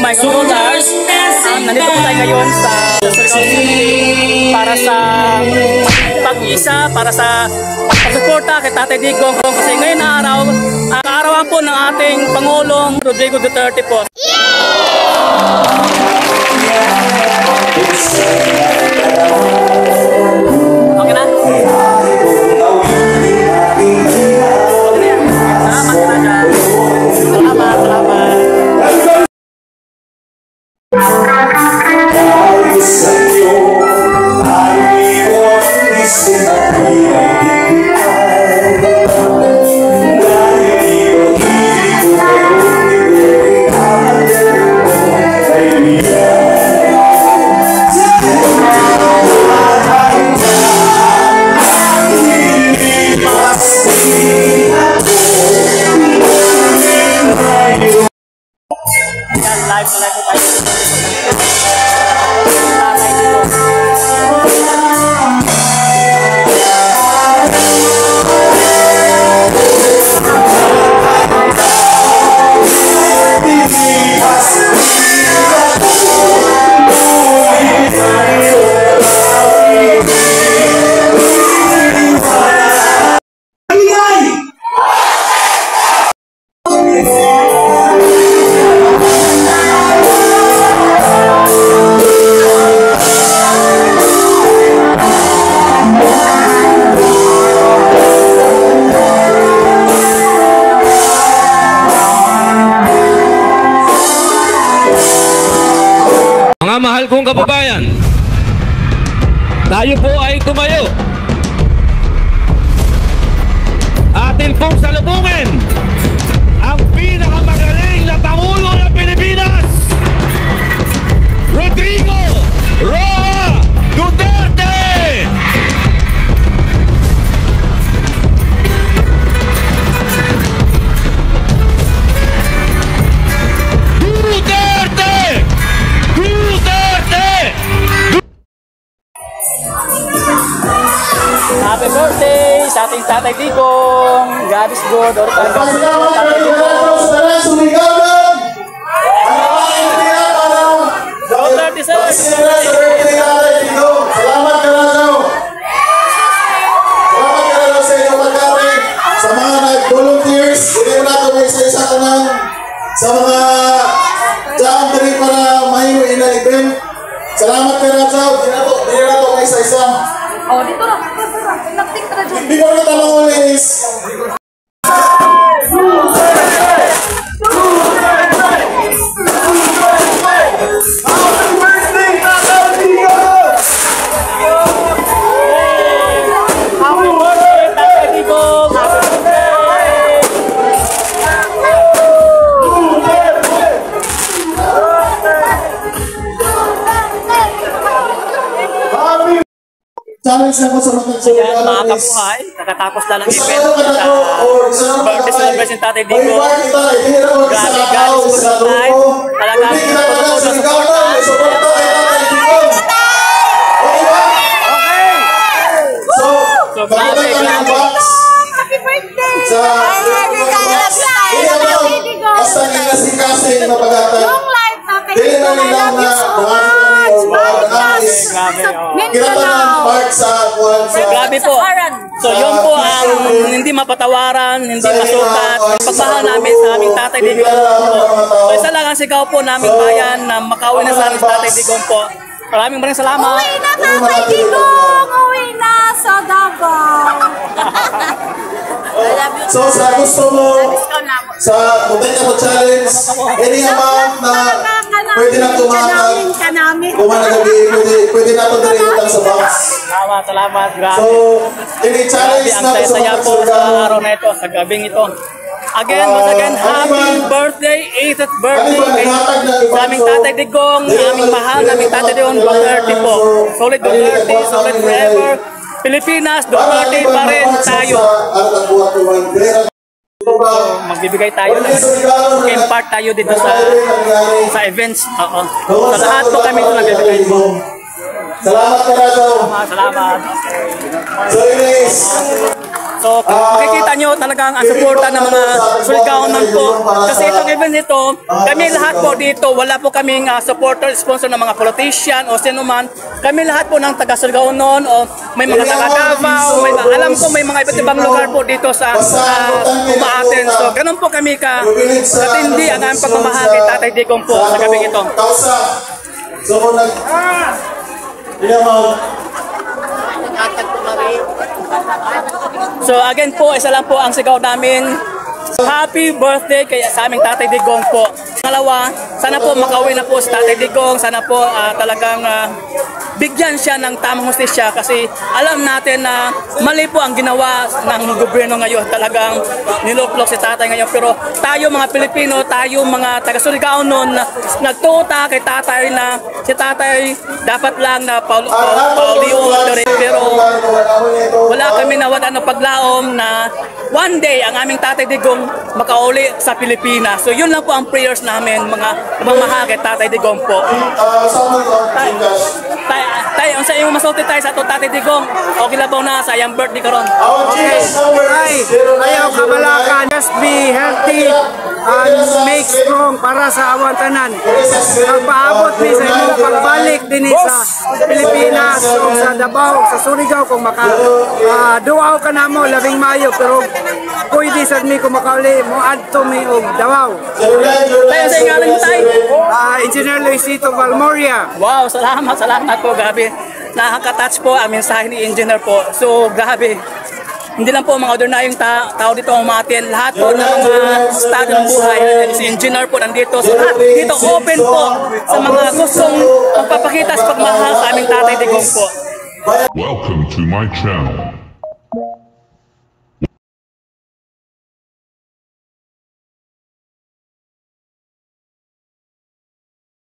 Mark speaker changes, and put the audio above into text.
Speaker 1: my scholars. Nandito po tayo ngayon sa para sa pag-isa, para sa pagsuporta kay Tatay Digong. Kasi ngayon na araw, ang kaarawan po ng ating Pangulong Rodrigo Duterte po. Okay na?
Speaker 2: Mga mahal kong kababayan, tayo po ay tumayo. Atin pong salubungin ang pinakamagaling na Pangulo ng Pilipinas, Rodrigo Roa Duterte!
Speaker 1: Happy birthday sa ating Tatay Digong. God is good. Or Tatay Digong. Salamat ka na sa inyong pagkari. Sa mga nag-volunteers, hindi mo natin may isa-isa ka ng sa mga dyan dali para mahinuin na event. Salamat ka na sa hindi na natin may isa-isa.
Speaker 3: Oh, dito na. Nagtik na dyan.
Speaker 1: Hindi ko na tanong ulit. Challenge na po sa mga
Speaker 4: Yan, mga kabuhay, nakatapos na ng event sa birthday celebration Tatay Digong. Grabe guys, sa time. Talagang tutulong sa support. So, grabe, grabe.
Speaker 3: Happy birthday!
Speaker 1: Basta kinasing-kasing na pag-atay.
Speaker 3: Yung live natin.
Speaker 1: Dili na nilang na
Speaker 4: Grabe po. So yun po ang hindi mapatawaran, hindi masukat. Ang pagmahal namin sa aming Tatay Digong po. So isa lang ang sigaw po naming bayan na makauwi na sa aming Tatay Digong po. Maraming salamat.
Speaker 3: Uwi na Tatay Digong! Uwi na sa Davao!
Speaker 1: So sa gusto mo, sa Muntinya mo challenge, any amount na pwede na tumatag, kumanagabi, pwede na ito dalimutan sa box.
Speaker 4: Salamat, grabe.
Speaker 1: So, any challenge na
Speaker 4: ang saya po sa araw na ito, sa gabing ito. Again, once again, happy birthday, 8th birthday sa aming Tatay Digong, aming mahal, aming Tatay Digong, Duterte po. Solid Duterte, solid forever. Pilipinas, Duterte pa rin tayo. Magbibigay tayo ng impart tayo dito sa events. Sa lahat po kami ito nagbibigay.
Speaker 1: Salamat ka na daw.
Speaker 4: Salamat.
Speaker 1: So, Ines.
Speaker 4: So So, makikita nyo talagang ang suporta ng mga Surigao-non po. Kasi itong event nito, kami lahat po dito, wala po kaming supporter, sponsor ng mga politician o sino man. Kami lahat po ng taga Surigao-non o may mga taga Davao, alam ko may mga iba't ibang lugar po dito sa umaaten. So, ganun po kami katindi ang aming pagmamahal kay Tatay Digong po sa gabing ito.
Speaker 5: So kung
Speaker 4: So again po, isa lang po ang sigaw namin. Happy birthday kay sa aming Tatay Digong po. Pangalawa, sana po makauwi na po si Tatay Digong. Sana po talagang bigyan siya ng tamang hustisya kasi alam natin na mali po ang ginawa ng gobyerno ngayon. Talagang niluklok si Tatay ngayon. Pero tayo mga Pilipino, tayo mga taga-Surigao-non nagtuta kay Tatay na si Tatay dapat lang na pauliong. Pero wala kami na wala ng paglaom na one day ang aming Tatay Digong makauli sa Pilipinas. So yun lang po ang prayers namin mga mamahal kay Tatay Digong po. Tayo, sa iyong masulti tayo sa ito, Tatay Digong. Okay lang ba na sa iyang birthday karon?
Speaker 6: Okay. Ayaw kabalakan. Just be healthy and make strong para sa awan tanan. Magpaabot ni sa imong pagbalik din sa Pilipinas o sa Davao, sa Surigao kung duaw ka na mo labing Mayo pero pwede sad mi kung makauli mo adto mi og Davao.
Speaker 4: Tayo sa ingalan mo tayo.
Speaker 6: Engineer Luisito Valmoria.
Speaker 4: Wow, salamat po, grabe. Nakaka-touch po ang mensahe ni Engineer po. So, grabe. Hindi lang po mga ordinaryong tao dito ang umatin. Lahat po ng mga estado ng buhay. Si Engineer po nandito. So, lahat dito open po sa mga gustong magpapakita sa pagmahal sa aming Tatay Digong po.
Speaker 7: Welcome to my channel.